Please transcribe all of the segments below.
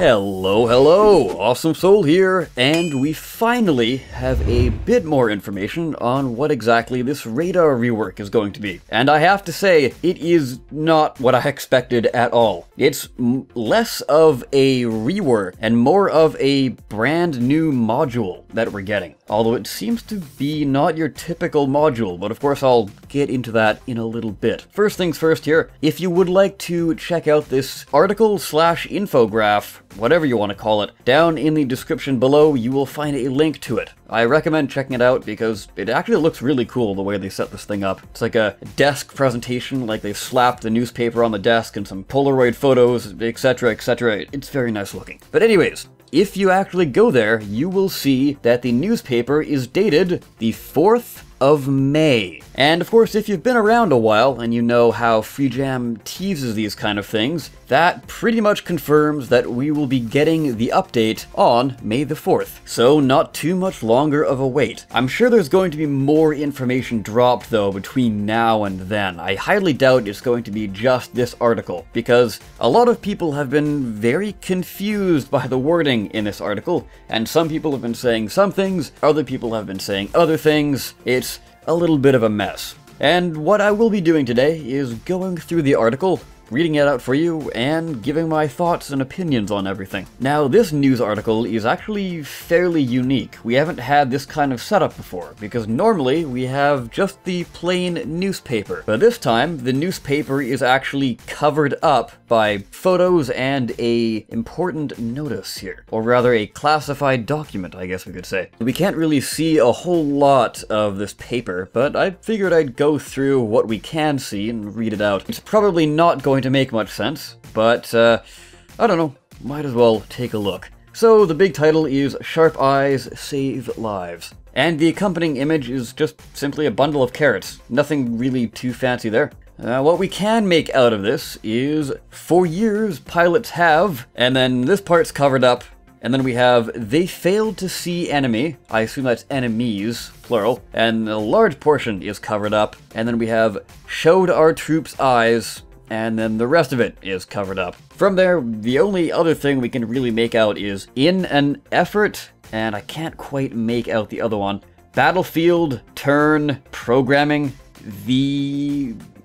Hello, hello! Awesome Soul here, and we finally have a bit more information on what exactly this radar rework is going to be. And I have to say, it is not what I expected at all. It's less of a rework and more of a brand new module that we're getting. Although it seems to be not your typical module, but of course I'll get into that in a little bit. First things first here, if you would like to check out this article slash infograph, whatever you want to call it, down in the description below you will find a link to it. I recommend checking it out because it actually looks really cool the way they set this thing up. It's like a desk presentation, like they've slapped the newspaper on the desk and some Polaroid photos, etc, etc. It's very nice looking. But anyways, if you actually go there, you will see that the newspaper is dated the 4th of May. And of course, if you've been around a while and you know how FreeJam teases these kind of things, that pretty much confirms that we will be getting the update on May the 4th. So not too much longer of a wait. I'm sure there's going to be more information dropped though between now and then. I highly doubt it's going to be just this article, because a lot of people have been very confused by the wording in this article, and some people have been saying some things, other people have been saying other things. It's a little bit of a mess. And what I will be doing today is going through the article, reading it out for you, and giving my thoughts and opinions on everything. Now, this news article is actually fairly unique. We haven't had this kind of setup before, because normally we have just the plain newspaper. But this time, the newspaper is actually covered up by photos and a important notice here. Or rather, a classified document, I guess we could say. We can't really see a whole lot of this paper, but I figured I'd go through what we can see and read it out. It's probably not going to make much sense, but I don't know, might as well take a look. So the big title is Sharp Eyes Save Lives. And the accompanying image is just simply a bundle of carrots. Nothing really too fancy there. What we can make out of this is, for years pilots have, and then this part's covered up, and then we have, they failed to see enemy, I assume that's enemies, plural, and a large portion is covered up, and then we have, showed our troops eyes, and then the rest of it is covered up. From there, the only other thing we can really make out is, in an effort, and I can't quite make out the other one, battlefield, turn, programming,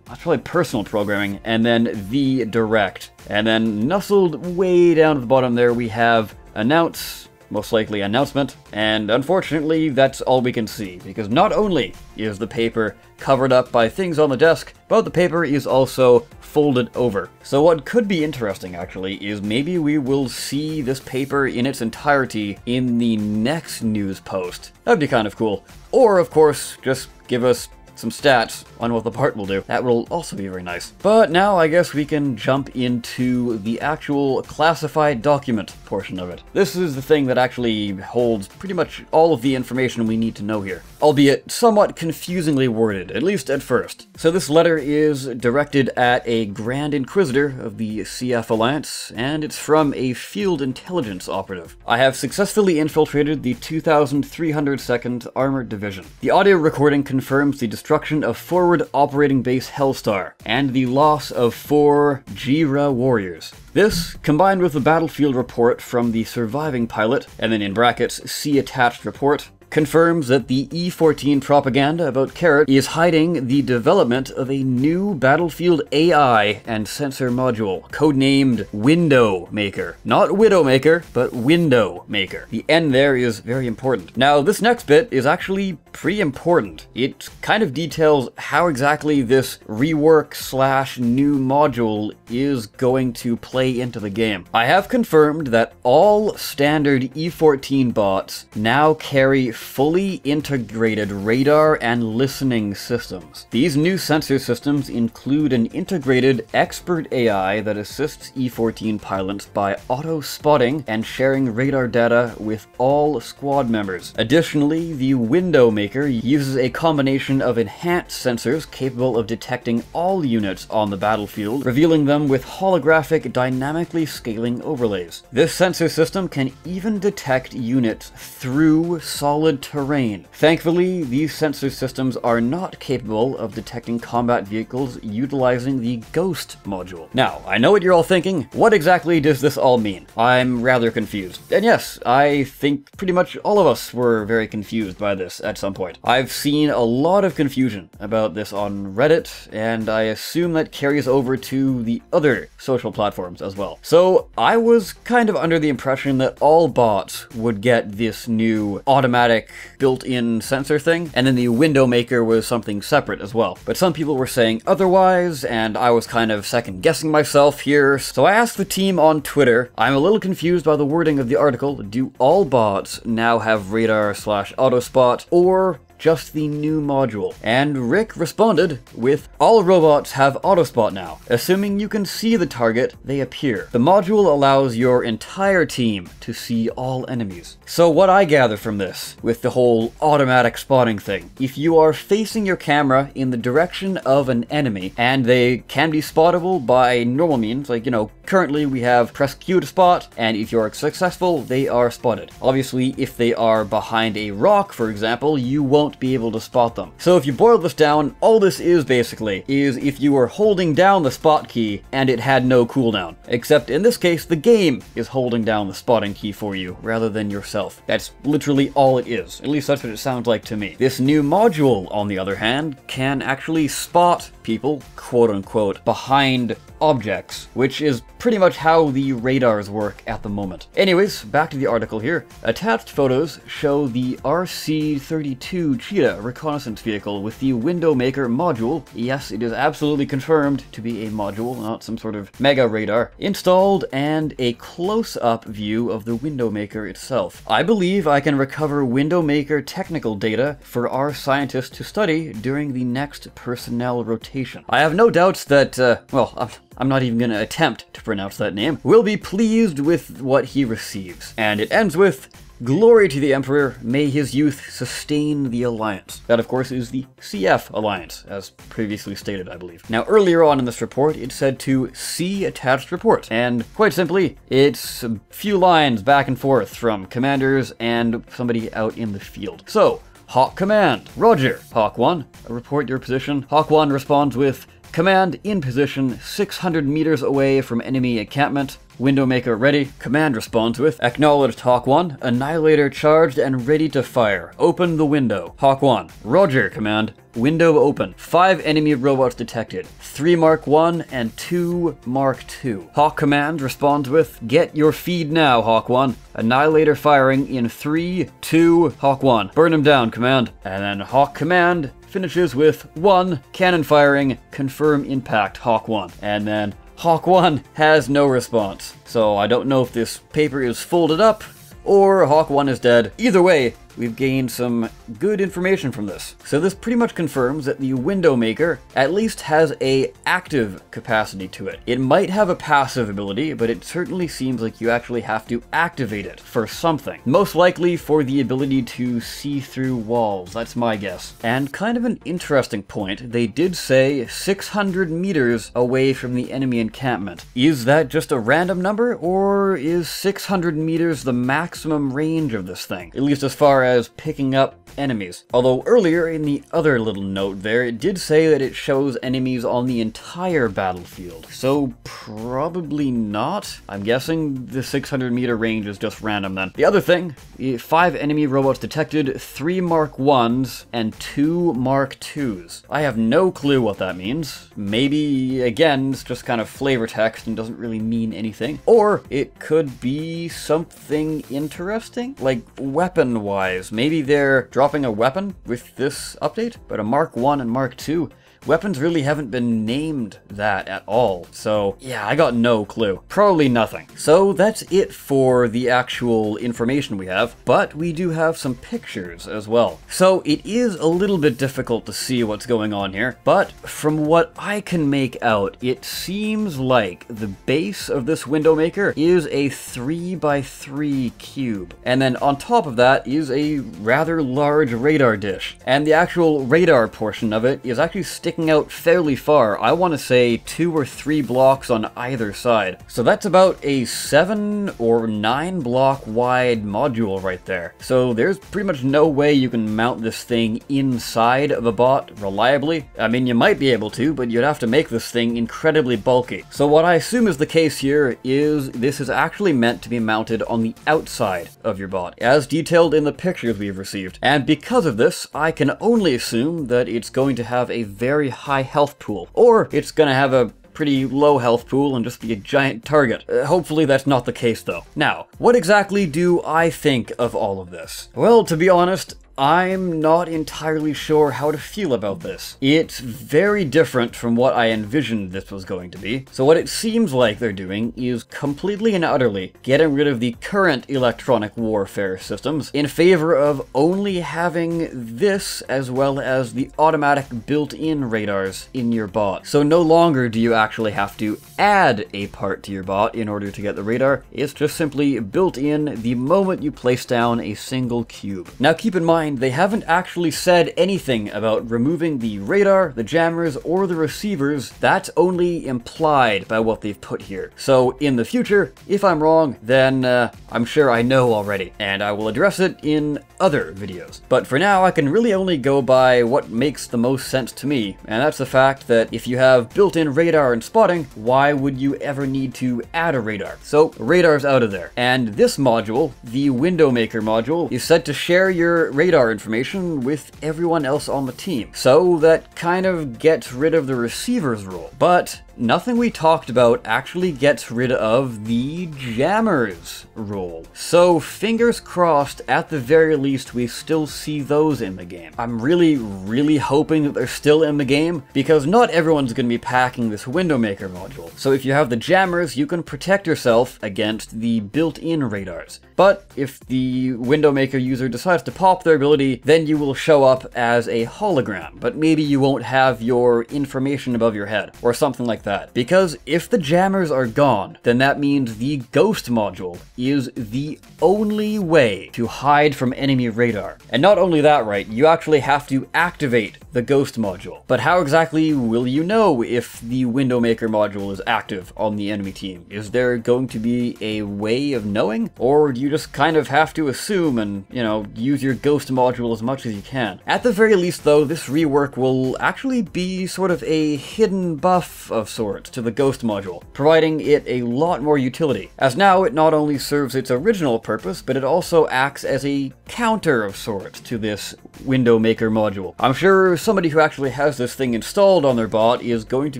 that's probably personal programming, and then the direct. And then nestled way down at the bottom there we have announce, most likely announcement, and unfortunately that's all we can see, because not only is the paper covered up by things on the desk, but the paper is also folded over. So what could be interesting actually is maybe we will see this paper in its entirety in the next news post. That'd be kind of cool. Or of course, just give us some stats on what the part will do. That will also be very nice. But now I guess we can jump into the actual classified document portion of it. This is the thing that actually holds pretty much all of the information we need to know here, albeit somewhat confusingly worded, at least at first. So this letter is directed at a Grand Inquisitor of the CF Alliance, and it's from a field intelligence operative. I have successfully infiltrated the 2302nd Armored Division. The audio recording confirms the destruction of forward operating base Hellstar, and the loss of 4 Jira warriors. This, combined with the battlefield report from the surviving pilot, and then in brackets, see attached report, confirms that the E-14 propaganda about Carrot is hiding the development of a new battlefield AI and sensor module, codenamed WindowMaker. Not WidowMaker, but WindowMaker. The N there is very important. Now, this next bit is actually pretty important. It kind of details how exactly this rework slash new module is going to play into the game. I have confirmed that all standard E-14 bots now carry fully integrated radar and listening systems. These new sensor systems include an integrated expert AI that assists E-14 pilots by auto-spotting and sharing radar data with all squad members. Additionally, the WindowMaker uses a combination of enhanced sensors capable of detecting all units on the battlefield, revealing them with holographic dynamically scaling overlays. This sensor system can even detect units through solid solid terrain. Thankfully, these sensor systems are not capable of detecting combat vehicles utilizing the Ghost module. Now, I know what you're all thinking. What exactly does this all mean? I'm rather confused. And yes, I think pretty much all of us were very confused by this at some point. I've seen a lot of confusion about this on Reddit, and I assume that carries over to the other social platforms as well. So I was kind of under the impression that all bots would get this new automatic built-in sensor thing, and then the WindowMaker was something separate as well. But some people were saying otherwise, and I was kind of second-guessing myself here, so I asked the team on Twitter. I'm a little confused by the wording of the article. Do all bots now have radar/autospot, or just the new module? And Rick responded with, all robots have autospot now. Assuming you can see the target, they appear. The module allows your entire team to see all enemies. So what I gather from this, with the whole automatic spotting thing, if you are facing your camera in the direction of an enemy, and they can be spottable by normal means, like, you know, currently we have press Q to spot, and if you're successful, they are spotted. Obviously, if they are behind a rock, for example, you won't be able to spot them. So if you boil this down, all this is basically is if you were holding down the spot key and it had no cooldown. Except in this case, the game is holding down the spotting key for you rather than yourself. That's literally all it is. At least that's what it sounds like to me. This new module, on the other hand, can actually spot people, quote unquote, behind objects, which is pretty much how the radars work at the moment. Anyways, back to the article here. Attached photos show the RC-32 Cheetah reconnaissance vehicle with the WindowMaker module. Yes, it is absolutely confirmed to be a module, not some sort of mega radar, installed, and a close-up view of the WindowMaker itself. I believe I can recover WindowMaker technical data for our scientists to study during the next personnel rotation. I have no doubts that, well, I'm not even going to attempt to pronounce that name, will be pleased with what he receives. And it ends with, glory to the Emperor, may his youth sustain the Alliance. That, of course, is the CF Alliance, as previously stated, I believe. Now, earlier on in this report, it said to see attached report. And quite simply, it's a few lines back and forth from commanders and somebody out in the field. So, Hawk Command, Roger. Hawk 1, report your position. Hawk 1 responds with, Command in position 600 meters away from enemy encampment. WindowMaker ready. Command responds with, acknowledged Hawk 1, Annihilator charged and ready to fire. Open the window. Hawk 1, Roger, Command. Window open. 5 enemy robots detected. 3 Mark 1 and 2 Mark 2. Hawk Command responds with, get your feed now, Hawk 1. Annihilator firing in 3, 2, Hawk 1. Burn him down, Command. And then Hawk Command finishes with 1, cannon firing, confirm impact, Hawk 1. And then Hawk 1 has no response. So I don't know if this paper is folded up or Hawk 1 is dead. Either way, we've gained some good information from this. So this pretty much confirms that the WindowMaker at least has a active capacity to it. It might have a passive ability, but it certainly seems like you actually have to activate it for something. Most likely for the ability to see through walls, that's my guess. And kind of an interesting point, they did say 600 meters away from the enemy encampment. Is that just a random number, or is 600 meters the maximum range of this thing? At least as far as picking up enemies. Although earlier in the other little note there, it did say that it shows enemies on the entire battlefield. So probably not. I'm guessing the 600 meter range is just random then. The other thing, 5 enemy robots detected, 3 Mark 1s and 2 Mark 2s. I have no clue what that means. Maybe, again, it's just kind of flavor text and doesn't really mean anything. Or it could be something interesting, like weapon-wise. Maybe they're dropping a weapon with this update, but a Mark 1 and Mark 2, weapons really haven't been named that at all. So yeah, I got no clue. Probably nothing. So that's it for the actual information we have, but we do have some pictures as well. So it is a little bit difficult to see what's going on here, but from what I can make out, it seems like the base of this WindowMaker is a 3x3 cube. And then on top of that is a rather large radar dish. And the actual radar portion of it is actually sticking out fairly far. I want to say 2 or 3 blocks on either side. So that's about a 7 or 9 block wide module right there. So there's pretty much no way you can mount this thing inside of a bot reliably. I mean, you might be able to, but you'd have to make this thing incredibly bulky. So what I assume is the case here is this is actually meant to be mounted on the outside of your bot, as detailed in the pictures we've received. And because of this, I can only assume that it's going to have a very high health pool, or it's going to have a pretty low health pool and just be a giant target. Hopefully that's not the case though. Now, what exactly do I think of all of this? Well, to be honest, I'm not entirely sure how to feel about this. It's very different from what I envisioned this was going to be. So what it seems like they're doing is completely and utterly getting rid of the current electronic warfare systems in favor of only having this as well as the automatic built-in radars in your bot. So no longer do you actually have to add a part to your bot in order to get the radar. It's just simply built in the moment you place down a single cube. Now keep in mind, they haven't actually said anything about removing the radar, the jammers, or the receivers. That's only implied by what they've put here. So in the future, if I'm wrong, then I'm sure I know already, and I will address it in other videos. But for now, I can really only go by what makes the most sense to me, and that's the fact that if you have built-in radar and spotting, why would you ever need to add a radar? So radar's out of there. And this module, the WindowMaker module, is set to share your radar information with everyone else on the team. So that kind of gets rid of the receiver's role. But nothing we talked about actually gets rid of the jammers role. So fingers crossed, at the very least, we still see those in the game. I'm really hoping that they're still in the game, because not everyone's going to be packing this WindowMaker module. So if you have the jammers, you can protect yourself against the built-in radars. But if the WindowMaker user decides to pop their ability, then you will show up as a hologram, but maybe you won't have your information above your head, or something like that. Because if the jammers are gone, then that means the ghost module is the only way to hide from enemy radar. And not only that, right, you actually have to activate the ghost module. But how exactly will you know if the WindowMaker module is active on the enemy team? Is there going to be a way of knowing? Or do you just kind of have to assume and, you know, use your ghost module as much as you can? At the very least though, this rework will actually be sort of a hidden buff of sorts to the ghost module, providing it a lot more utility, as now it not only serves its original purpose, but it also acts as a counter of sorts to this WindowMaker module. I'm sure somebody who actually has this thing installed on their bot is going to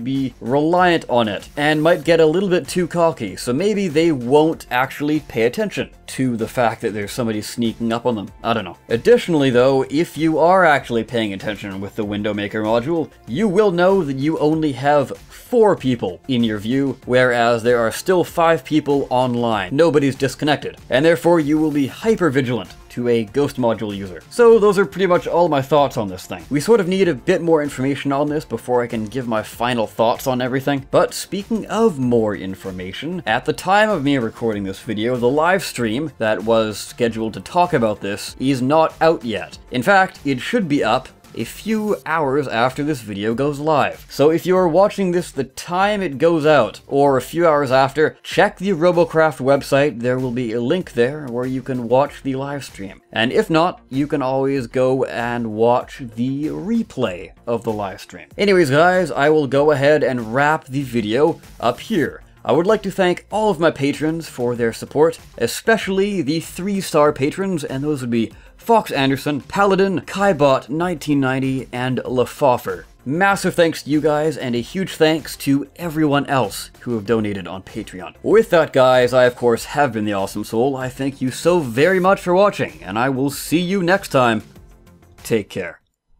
be reliant on it, and might get a little bit too cocky, so maybe they won't actually pay attention to the fact that there's somebody sneaking up on them. I don't know. Additionally though, if you are actually paying attention with the WindowMaker module, you will know that you only have 4 people in your view, whereas there are still 5 people online. Nobody's disconnected, and therefore you will be hyper vigilant to a ghost module user. So those are pretty much all my thoughts on this thing. We sort of need a bit more information on this before I can give my final thoughts on everything. But speaking of more information, at the time of me recording this video, the live stream that was scheduled to talk about this is not out yet. In fact, it should be up a few hours after this video goes live. So if you are watching this the time it goes out, or a few hours after, check the Robocraft website. There will be a link there where you can watch the live stream. And if not, you can always go and watch the replay of the live stream. Anyways guys, I will go ahead and wrap the video up here. I would like to thank all of my patrons for their support, especially the 3-star patrons, and those would be Fox Anderson, Paladin, Kaibot1990, and LaFoffer. Massive thanks to you guys, and a huge thanks to everyone else who have donated on Patreon. With that guys, I of course have been the Awesome Soul. I thank you so very much for watching, and I will see you next time. Take care.